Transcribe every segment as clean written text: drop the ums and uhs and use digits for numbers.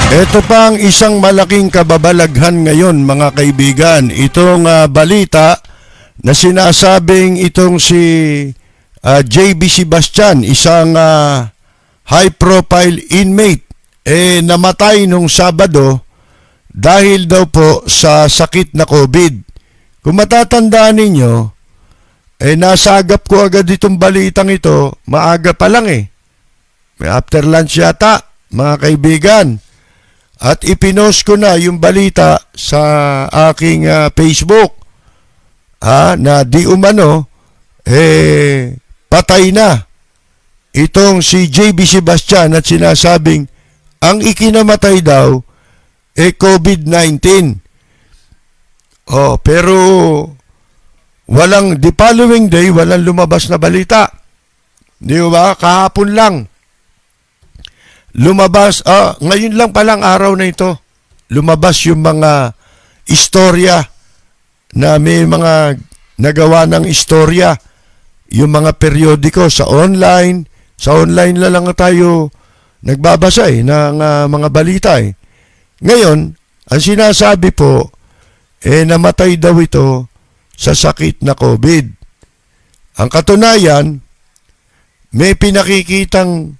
Ito pang isang malaking kababalaghan ngayon mga kaibigan. Itong balita na sinasabing itong si JB Sebastian, isang high profile inmate, namatay nung Sabado dahil daw po sa sakit na COVID. Kung matatandaan ninyo, nasagap ko agad itong balitang ito, maaga pa lang after lunch yata mga kaibigan. At ipinost ko na yung balita sa aking Facebook na di umano patay na itong si JB Sebastian at sinasabing ang ikinamatay daw COVID-19. Pero the following day walang lumabas na balita. Di ba? Kahapon lang lumabas, ngayon lang palang araw na ito, lumabas yung mga istorya na may mga nagawa ng istorya, yung mga periodiko sa online na lang tayo nagbabasa ng mga balita Ngayon, ang sinasabi po, namatay daw ito sa sakit na COVID. Ang katunayan, may pinakikitang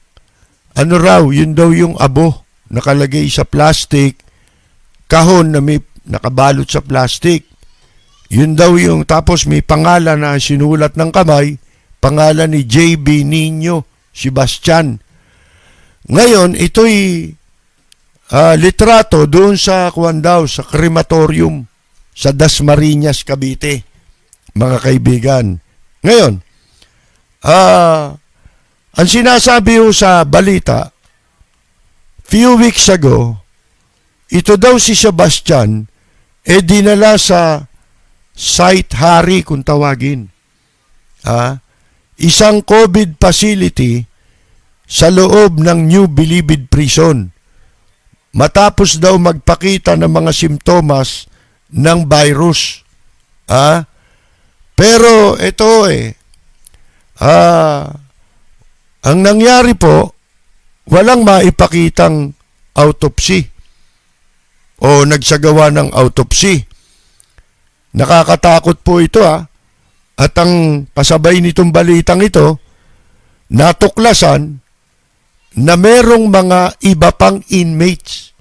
yun daw yung abo nakalagay sa plastic, kahon na may nakabalot sa plastic. Yun daw yung, tapos may pangalan na sinulat ng kamay, pangalan ni JB Nino Sebastian. Ngayon, ito'y litrato doon sa sa crematorium sa Dasmariñas, Cavite, mga kaibigan. Ngayon, ang sinasabi sa balita, few weeks ago, ito daw si Sebastian, dinala sa Site Hari kung tawagin. Isang COVID facility sa loob ng New Bilibid Prison. Matapos daw magpakita ng mga simptomas ng virus. Pero ito ang nangyari po, walang maipakitang autopsy o nagsagawa ng autopsy. Nakakatakot po ito At ang pasabay nitong balitang ito, natuklasan na merong mga iba pang inmates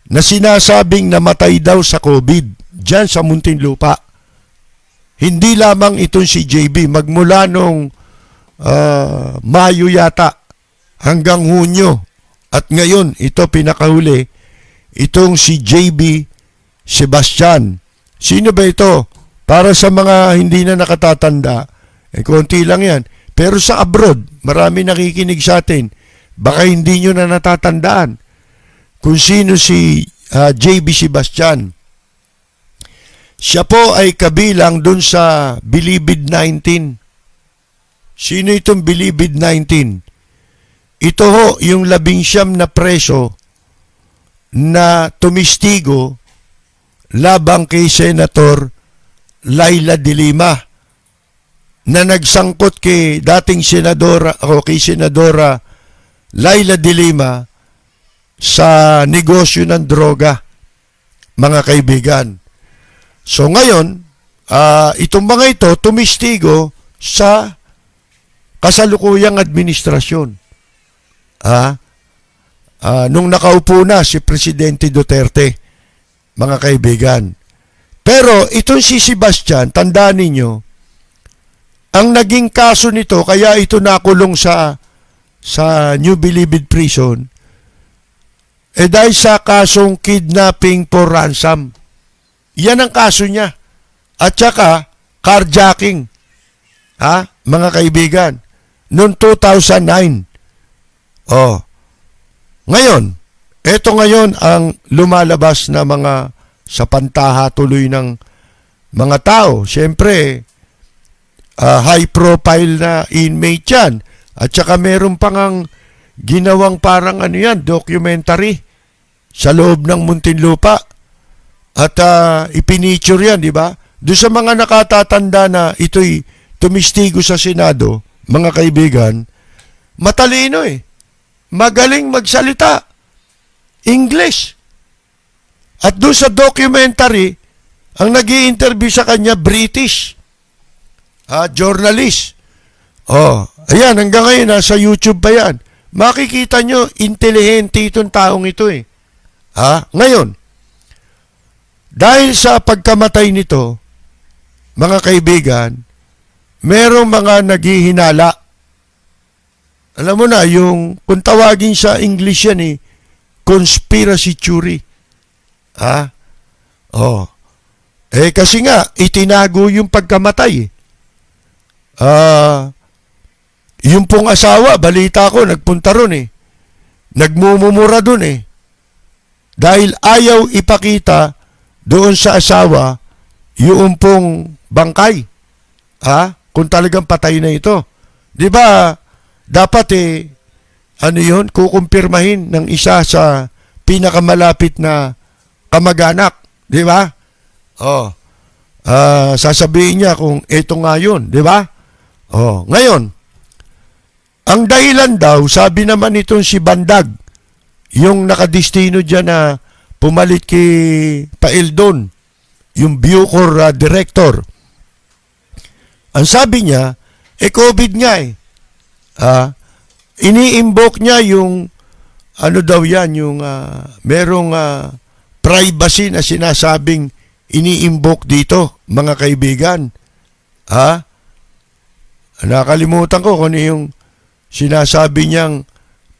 na sinasabing namatay daw sa COVID dyan sa Muntinlupa. Hindi lamang itong si JB, magmula nung Mayo yata hanggang Hunyo. At ngayon, ito pinakahuli, itong si JB Sebastian. Sino ba ito? Para sa mga hindi na nakatatanda, konti lang yan. Pero sa abroad, marami nakikinig sa atin. Baka hindi nyo na natatandaan kung sino si JB Sebastian. Siya po ay kabilang dun sa Bilibid 19. Sino itong Bilibid 19? Ito yung 19 na preso na tumistigo labang kay Senator Laila de Lima na nagsangkot kay dating senadora kay Senadora Laila de Lima sa negosyo ng droga, mga kaibigan. So ngayon, itong mga ito tumistigo sa kasalukuyang administrasyon. Nung nakaupo na si Presidente Duterte, mga kaibigan. Pero itong si Sebastian, tandaan ninyo, ang naging kaso nito, kaya ito nakulong sa New Bilibid Prison, dahil sa kasong kidnapping for ransom. Yan ang kaso niya. At saka, carjacking. Mga kaibigan. Noong 2009. Ngayon, ito ngayon ang lumalabas na mga sa pantaha tuloy ng mga tao. Siyempre, high profile na inmate yan. At saka meron pang ginawang parang documentary sa loob ng Muntinlupa. At ipiniture yan, di ba? Doon sa mga nakatatanda na ito'y tumistigo sa Senado, mga kaibigan, matalino Magaling magsalita. English. At doon sa documentary, ang nag-i-interview sa kanya, British. Journalist. Ayan, hanggang ngayon, nasa YouTube pa yan. Makikita nyo, intelihente itong taong ito eh. Ngayon, dahil sa pagkamatay nito, mga kaibigan, merong mga naghihinala. Alam mo na, yung, kung tawagin sa English yan eh, conspiracy theory. Kasi nga, itinago yung pagkamatay. Yung pong asawa, balita ko, nagpunta ron eh. Nagmumumura dun eh. Dahil ayaw ipakita doon sa asawa yung pong bangkay. Kung talagang patay na ito. Di ba, dapat kukumpirmahin ng isa sa pinakamalapit na kamag-anak. Di ba? Sasabihin niya kung ito nga yun. Di ba? Ngayon, ang dahilan daw, sabi naman itong si Bandag, yung nakadistino dyan na pumalit kay Paeldon, yung Bucor director. Ang sabi niya, COVID nga eh. Ini-invoke niya yung, yung merong privacy na sinasabing ini-invoke dito, mga kaibigan. Nakalimutan ko kung ano yung sinasabi niyang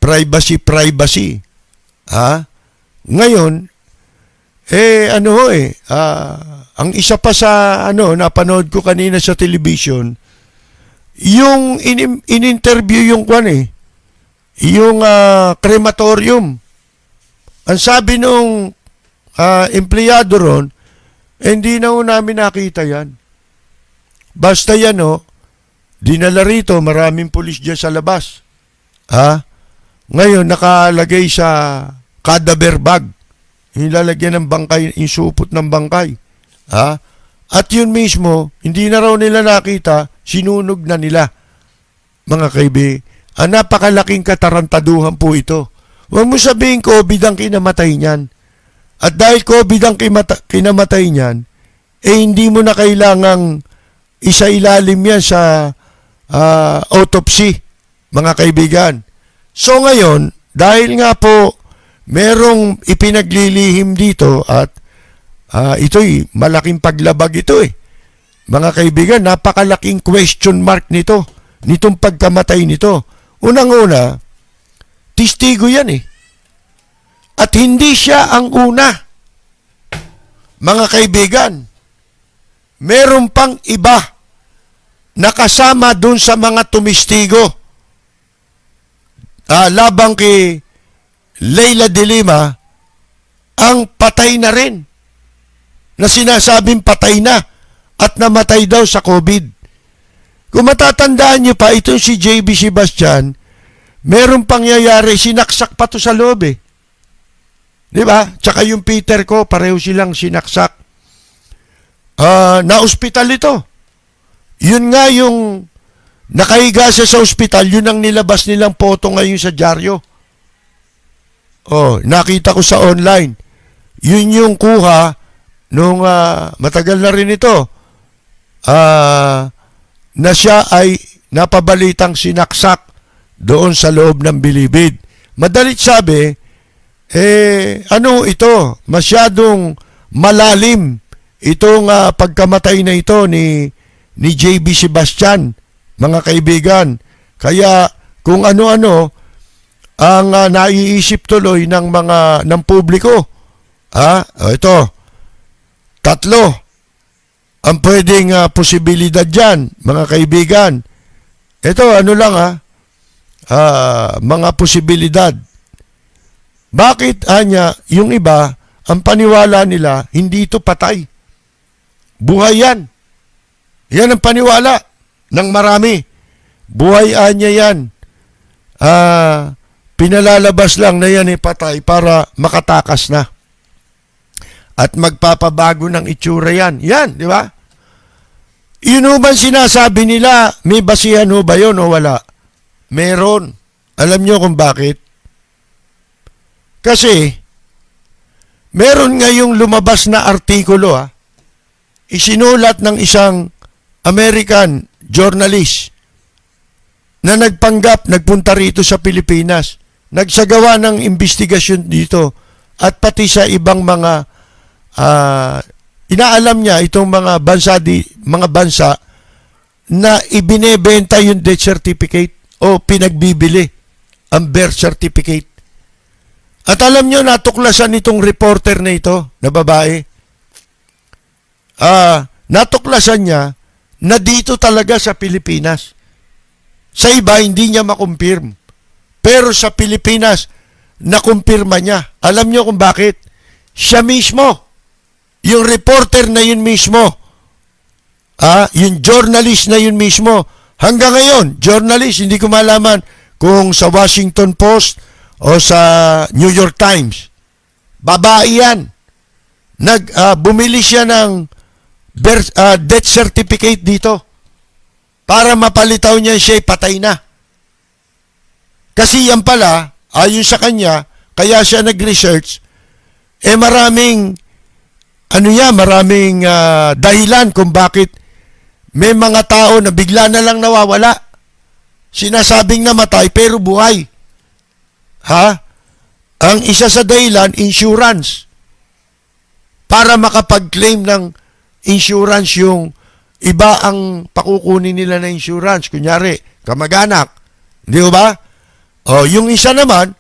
privacy. Ngayon, ang isa pa sa napanood ko kanina sa television, yung in-interview yung yung crematorium. Ang sabi nung empleyado ron, hindi na namin nakita yan. Basta yan dinala rito, maraming pulis dyan sa labas. Ngayon, nakalagay sa cadaver bag. Nilalagyan ng bangkay, yung supot ng bangkay. At yun mismo, hindi na raw nila nakita, sinunog na nila. Mga kaibigan, napakalaking katarantaduhan po ito. Huwag mo sabihin COVID ang kinamatay niyan. At dahil COVID ang kinamatay niyan, hindi mo na kailangang isa-ilalim yan sa autopsy, mga kaibigan. So ngayon, dahil nga po merong ipinaglilihim dito at ito'y malaking paglabag ito eh. Mga kaibigan, napakalaking question mark nitong pagkamatay nito. Unang-una, testigo yan eh. At hindi siya ang una. Mga kaibigan, meron pang iba nakasama dun sa mga tumistigo labang kay Leila de Lima ang patay na rin na sinasabing patay na at namatay daw sa COVID. Kung matatandaan niyo pa, itong si JB Sebastian, meron pangyayari, sinaksak pa to sa loob eh. Di ba? Tsaka yung Peter ko, pareho silang sinaksak. Na-hospital ito. Yun nga yung nakahiga siya sa ospital, yun ang nilabas nilang photo ngayon sa dyaryo. Nakita ko sa online. Yun yung kuha nung matagal na rin ito. Na siya ay napabalitang sinaksak doon sa loob ng bilibid. Madalit sabi, ito? Masyadong malalim itong pagkamatay na ito ni JB Sebastian, mga kaibigan. Kaya kung ano-ano ang naiisip tuloy ng publiko. Ito, 3 ang pwedeng posibilidad dyan, mga kaibigan. Ito, mga posibilidad. Bakit, yung iba, ang paniwala nila, hindi ito patay. Buhay yan. Yan ang paniwala ng marami. Buhay yan. Pinalalabas lang na yan patay para makatakas na. At magpapabago ng itsura yan. Yan, di ba? Yun ba sinasabi nila, may basihan ba yun o wala? Meron. Alam nyo kung bakit? Kasi, Meron ngayong lumabas na artikulo, isinulat ng isang American journalist na nagpunta rito sa Pilipinas, nagsagawa ng investigasyon dito at pati sa ibang mga inaalam niya itong mga bansa na ibinebenta yung death certificate o pinagbibili ang birth certificate. At alam nyo, natuklasan itong reporter na ito, na babae. Natuklasan niya na dito talaga sa Pilipinas. Sa iba, hindi niya makumpirm. Pero sa Pilipinas, nakumpirma niya. Alam nyo kung bakit? Siya mismo. Yung reporter na yun mismo. Yung journalist na yun mismo. Hanggang ngayon, journalist, hindi ko malaman kung sa Washington Post o sa New York Times. Babae yan. Bumili siya ng death certificate dito para mapalitaw niya siya patay na. Kasi yan pala, ayon sa kanya, kaya siya nag-research, maraming dahilan kung bakit may mga tao na bigla na lang nawawala. Sinasabing namatay pero buhay. Ang isa sa dahilan, insurance. Para makapag-claim ng insurance yung iba ang pakukunin nila na insurance. Kunyari, kamag-anak. Di ba? Yung isa naman,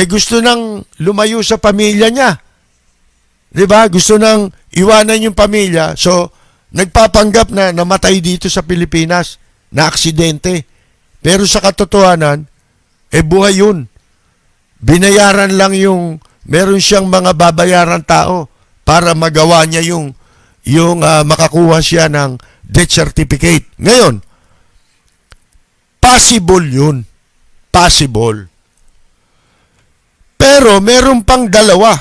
gusto nang lumayo sa pamilya niya. Di ba? Gusto nang iwanan yung pamilya. So, nagpapanggap na namatay dito sa Pilipinas na aksidente. Pero sa katotohanan, buhay yun. Binayaran lang meron siyang mga babayaran tao para magawa niya yung makakuha siya ng death certificate. Ngayon, possible yun. Possible. Pero meron pang dalawa,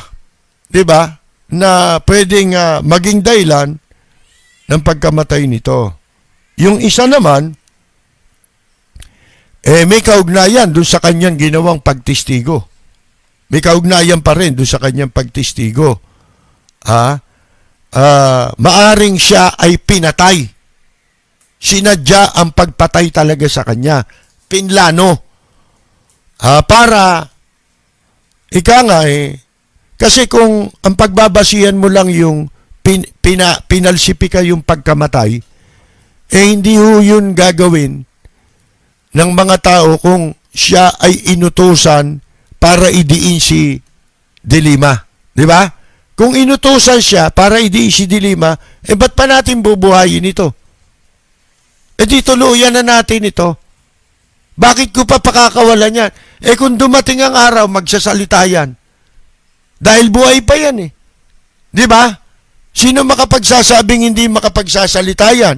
di ba, na pwedeng maging dahilan ng pagkamatay nito. Yung isa naman, may kaugnayan dun sa kanyang ginawang pagtistigo. May kaugnayan pa rin dun sa kanyang pagtistigo. Maaring siya ay pinatay. Sinadya ang pagpatay talaga sa kanya. Pinlano. Para, kasi kung ang pagbabasihan mo lang yung pinalsipika yung pagkamatay, hindi ho yun gagawin ng mga tao kung siya ay inutusan para idiin si De Lima. Di ba? Kung inutusan siya para idiin si De Lima, ba't pa natin bubuhayin ito? Di tuluyan na natin ito. Bakit ko pa pakakawalan yan? Kung dumating ang araw, magsasalita yan. Dahil buhay pa yan eh. Di ba? Sino makapagsasabing hindi makapagsasalita yan?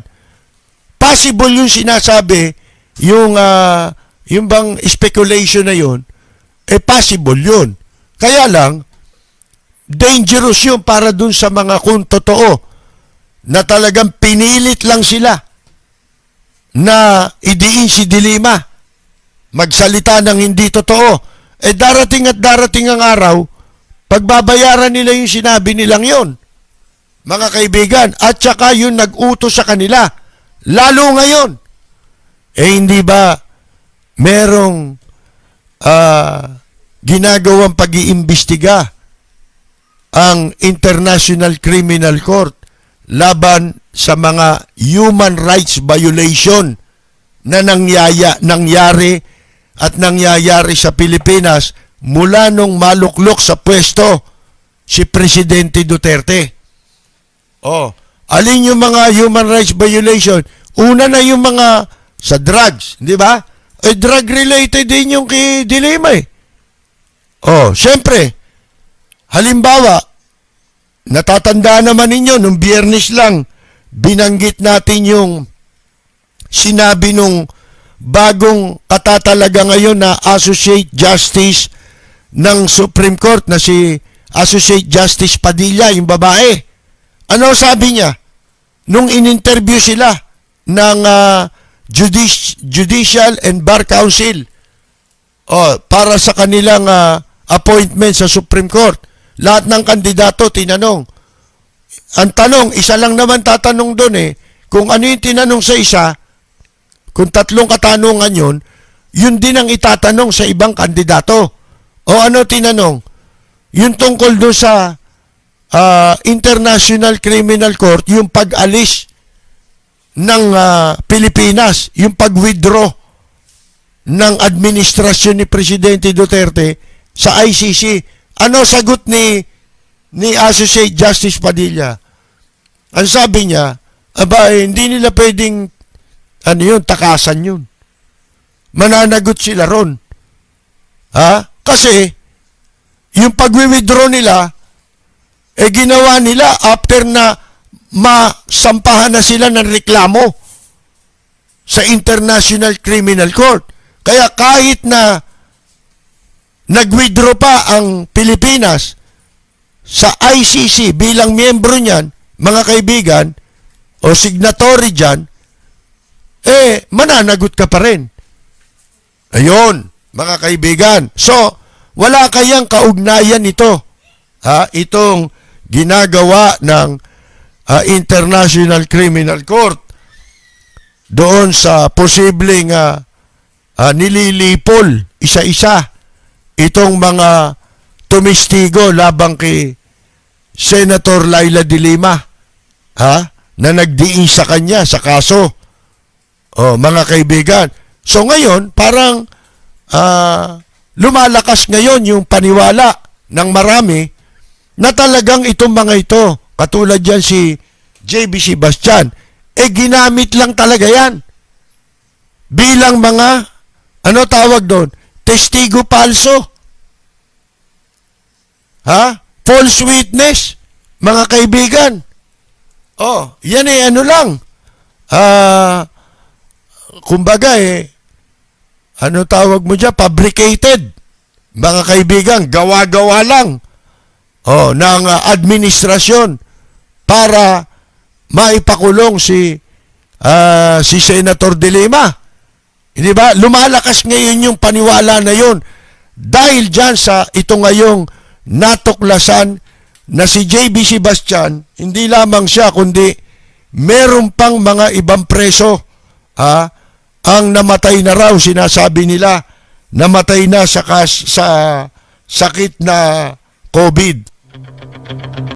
Possible yung sinasabi, yung bang speculation na yun, possible yun. Kaya lang, dangerous yun para dun sa mga kung totoo na talagang pinilit lang sila na idiin si De Lima, magsalita ng hindi totoo. Darating at darating ang araw, pagbabayaran nila yung sinabi nilang yun, mga kaibigan, at saka yung nag-utos sa kanila, lalo ngayon. Hindi ba merong ginagawang pag-iimbestiga ang International Criminal Court laban sa mga human rights violation na nangyari at nangyayari sa Pilipinas mula nung maluklok sa pwesto si Presidente Duterte. Alin yung mga human rights violation? Una na yung mga sa drugs, di ba? Drug-related din yung kay De Lima eh. Siyempre, halimbawa, natatandaan naman ninyo, nung Biyernes lang, binanggit natin yung sinabi nung bagong katatalaga ngayon na Associate Justice ng Supreme Court na si Associate Justice Padilla, yung babae. Ano sabi niya? Nung in-interview sila ng Judicial and Bar Council para sa kanilang appointment sa Supreme Court. Lahat ng kandidato tinanong. Ang tanong, isa lang naman tatanong doon kung ano yung tinanong sa isa, kung 3 katanungan yun din ang itatanong sa ibang kandidato. O ano tinanong? Yung tungkol doon sa International Criminal Court, yung pag-alis ng Pilipinas, yung pag-withdraw ng administrasyon ni Presidente Duterte sa ICC. Ano sagot ni Associate Justice Padilla? Ang sabi niya, hindi nila pwedeng takasan yun. Mananagot sila ron. Kasi yung pag-withdraw nila, ginawa nila after na masampahan na sila ng reklamo sa International Criminal Court. Kaya kahit na nag-withdraw pa ang Pilipinas sa ICC bilang miyembro niyan, mga kaibigan, o signatory dyan, mananagot ka pa rin. Ayun, mga kaibigan. So, wala kayang kaugnayan ito. Itong ginagawa ng International Criminal Court doon sa posibleng nililipol isa-isa itong mga tumistigo labang kay Senator Laila de Lima na nagdiin sa kanya sa kaso. Mga kaibigan. So ngayon, parang lumalakas ngayon yung paniwala ng marami na talagang itong mga ito, katulad yan si JB Sebastian, ginamit lang talaga yan bilang mga, ano tawag doon? Testigo palso. False witness, mga kaibigan. Yan ano lang. Kumbaga ano tawag mo dyan? Fabricated. Mga kaibigan, gawa-gawa lang ng administrasyon para maipakulong si Senator de Lima. Hindi ba? Lumalakas ngayon yung paniwala na yun dahil dyan sa ito ngayong natuklasan na si JB Sebastian, hindi lamang siya kundi meron pang mga ibang preso ang namatay na raw, sinasabi nila namatay na sa sakit na COVID.